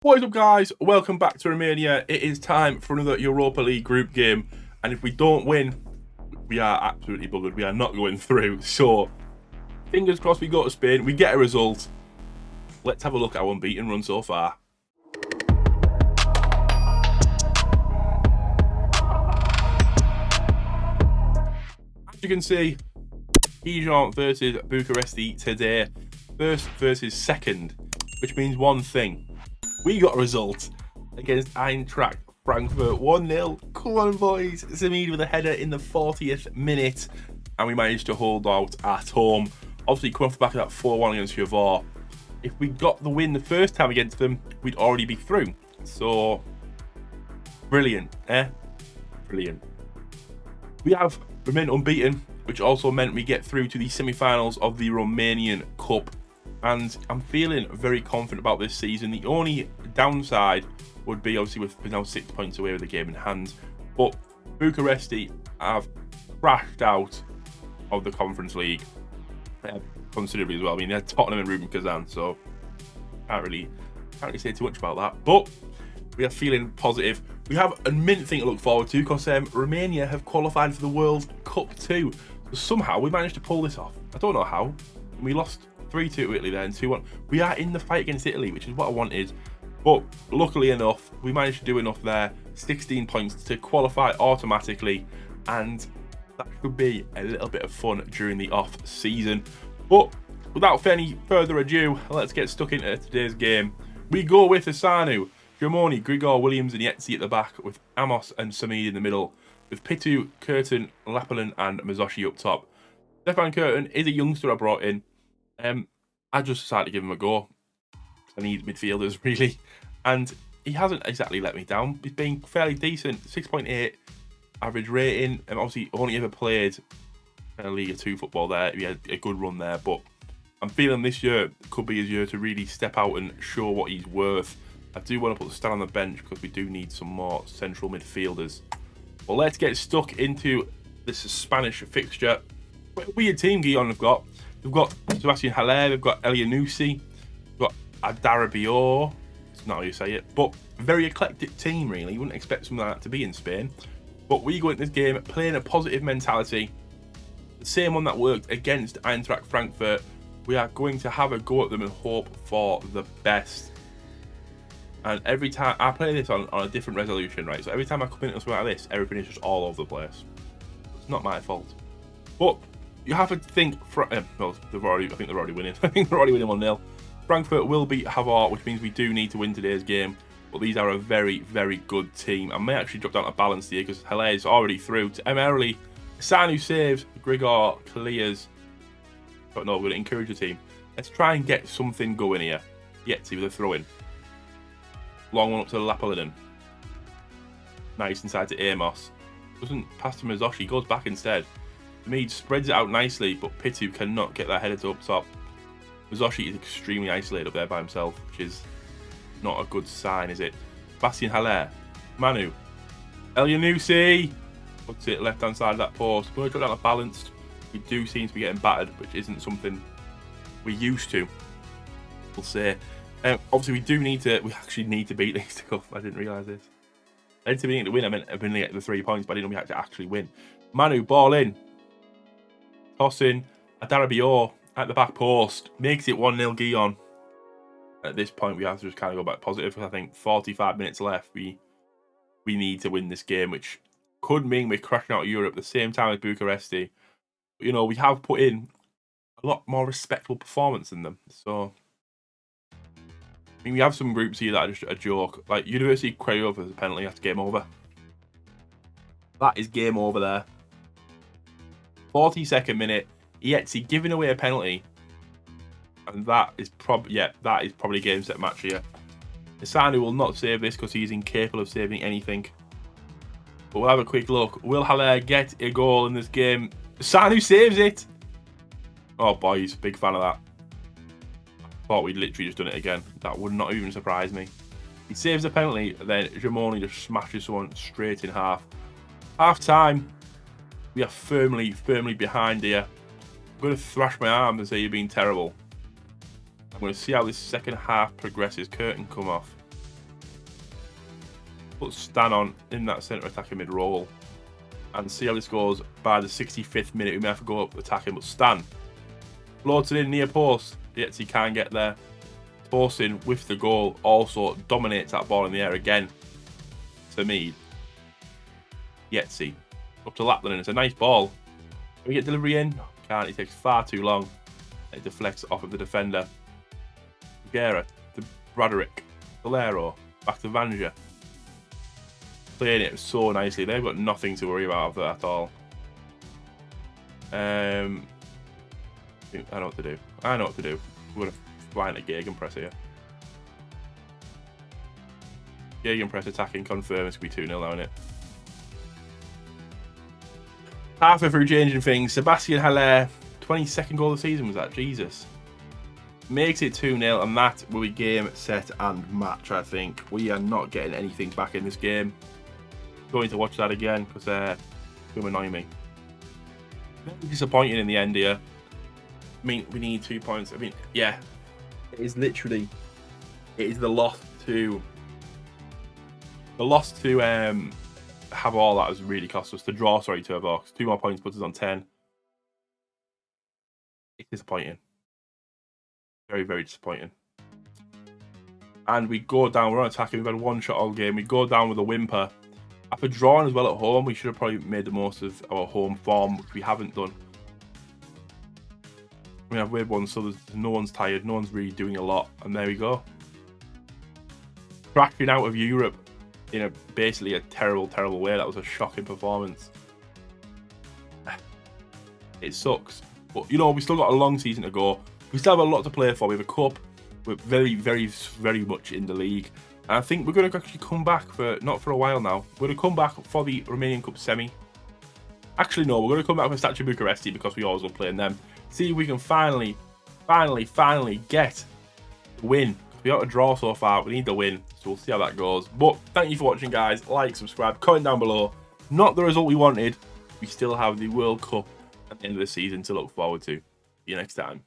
What is up, guys? Welcome back to Romania. It is time for another Europa League group game, and if we don't win, we are absolutely buggered. We are not going through. So, fingers crossed we go to Spain, we get a result. Let's have a look at our unbeaten run so far. As you can see, Llm versus Bucuresti today. First versus second, which means one thing. We got a result against Eintracht Frankfurt, 1-0. Come on, boys. Zamid with a header in the 40th minute, and we managed to hold out at home. Obviously, coming off the back of that 4-1 against Javor. If we got the win the first time against them, we'd already be through. So, brilliant, Brilliant. We have remained unbeaten, which also meant we get through to the semi-finals of the Romanian Cup. And I'm feeling very confident about this season. The only downside would be, obviously, we're now 6 points away with the game in hand. But Bucuresti have crashed out of the Conference League considerably as well. I mean, they're Tottenham and Rubin Kazan, so can't really say too much about that. But we are feeling positive. We have a mint thing to look forward to because Romania have qualified for the World Cup too. So somehow we managed to pull this off. I don't know how. We lost 3-2 to Italy then, 2-1. We are in the fight against Italy, which is what I wanted. But luckily enough, we managed to do enough there. 16 points to qualify automatically. And that could be a little bit of fun during the off-season. But without any further ado, let's get stuck into today's game. We go with Asanu, Jamoni, Grigor, Williams and Yetzi at the back, with Amos and Samid in the middle, with Pitu, Curtin, Lapalin and Mazoshi up top. Stefan Curtin is a youngster I brought in. I just decided to give him a go. I need midfielders, really. And he hasn't exactly let me down. He's been fairly decent. 6.8 average rating. And obviously only ever played Liga 2 football there. He had a good run there. But I'm feeling this year could be his year to really step out and show what he's worth. I do want to put Stan on the bench because we do need some more central midfielders. Well, let's get stuck into this Spanish fixture. Weird team Guillaume have got. They've got Sebastian Haller, they've got Elianusi, they've got Adarabior, it's not how you say it, but a very eclectic team, really. You wouldn't expect something like that to be in Spain. But we go into this game playing a positive mentality, the same one that worked against Eintracht Frankfurt. We are going to have a go at them and hope for the best. And every time I play this on a different resolution, right? So every time I come into something like this, everything is just all over the place. It's not my fault. But you have to think, well, I think they're already winning. I think they're already winning 1-0. Frankfurt will beat Havard, which means we do need to win today's game. But these are a very, very good team. I may actually drop down to balance here because Haller is already through to Emerly. Sanu saves, Grigor clears. But no, we're going to encourage the team. Let's try and get something going here. Yetzi with a throw-in. Long one up to Lapalinen. Nice inside to Amos. Doesn't pass to Mazoshi, goes back instead. Mead spreads it out nicely, but Pitu cannot get that header to up top. Mazoshi is extremely isolated up there by himself, which is not a good sign, is it? Bastian Haller, Manu, Elianusi puts it left hand side of that post. We're going to drop down to balanced. We do seem to be getting battered, which isn't something we used to. We'll say. Obviously, we actually need to beat these to go. I didn't realise this. I didn't mean to win. I meant to get the 3 points, but I didn't know we had to actually win. Manu, ball in. Tossing, Adarabior at the back post, makes it 1-0 Guillaume. At this point, we have to just kind of go back positive because I think 45 minutes left. We need to win this game, which could mean we're crashing out of Europe at the same time as Bucuresti. But, you know, we have put in a lot more respectable performance than them. So, I mean, we have some groups here that are just a joke. Like University Craiova as a penalty, that's game over. That is game over there. 42nd minute, Yetzi giving away a penalty, and that is probably game set match here. Asanu will not save this because he's incapable of saving anything. But we'll have a quick look. Will Haller get a goal in this game? Asanu saves it. Oh boys, big fan of that. I thought we'd literally just done it again. That would not even surprise me. He saves the penalty, and then Jamoni just smashes someone straight in half. Half time. We are firmly behind here. I'm going to thrash my arms and say you're being terrible. I'm going to see how this second half progresses. Curtain come off. Put Stan on in that centre attacking mid role. And see how this goes by the 65th minute. We may have to go up attacking, but Stan floats it in near post. Yet he can't get there. Torsin with the goal also dominates that ball in the air again. To me, Yetzi up to Lapland, and it's a nice ball. Can we get delivery in? Can't. It takes far too long. It deflects off of the defender. Guerra to Braderick. Valero back to Vanja. Playing it so nicely. They've got nothing to worry about at all. I know what to do. I know what to do. We're going to find a gegenpress here. Gegenpress attacking, confirm. It's going to be 2-0 now, isn't it? Halfway through changing things, Sebastian Haller, 22nd goal of the season was that? Jesus. Makes it 2-0, and that will be game, set, and match, I think. We are not getting anything back in this game. Going to watch that again, because it's going to annoy me. Very disappointing in the end here. I mean, we need 2 points. I mean, yeah. It is literally... It is the loss to... The loss to have all that has really cost us. The draw, sorry, to a box. 2 more points puts us on 10. It's disappointing. Very, very disappointing. And we go down. We're on attacking. We've had one shot all game. We go down with a whimper. After drawing as well at home, we should have probably made the most of our home form, which we haven't done. I mean, I've weird ones, so no one's tired. No one's really doing a lot. And there we go. Cracking out of Europe in a basically a terrible, terrible way. That was a shocking performance. It sucks. But, you know, we still got a long season to go. We still have a lot to play for. We have a cup. We're very, very, very much in the league. And I think we're going to actually come back for, not for a while now. We're going to come back for the Romanian Cup semi. Actually, no, we're going to come back for Llm Bucuresti because we always love playing them. See if we can finally get the win. We got a draw so far. We need the win. So we'll see how that goes. But thank you for watching, guys. Like, subscribe, comment down below. Not the result we wanted. We still have the World Cup at the end of the season to look forward to. See you next time.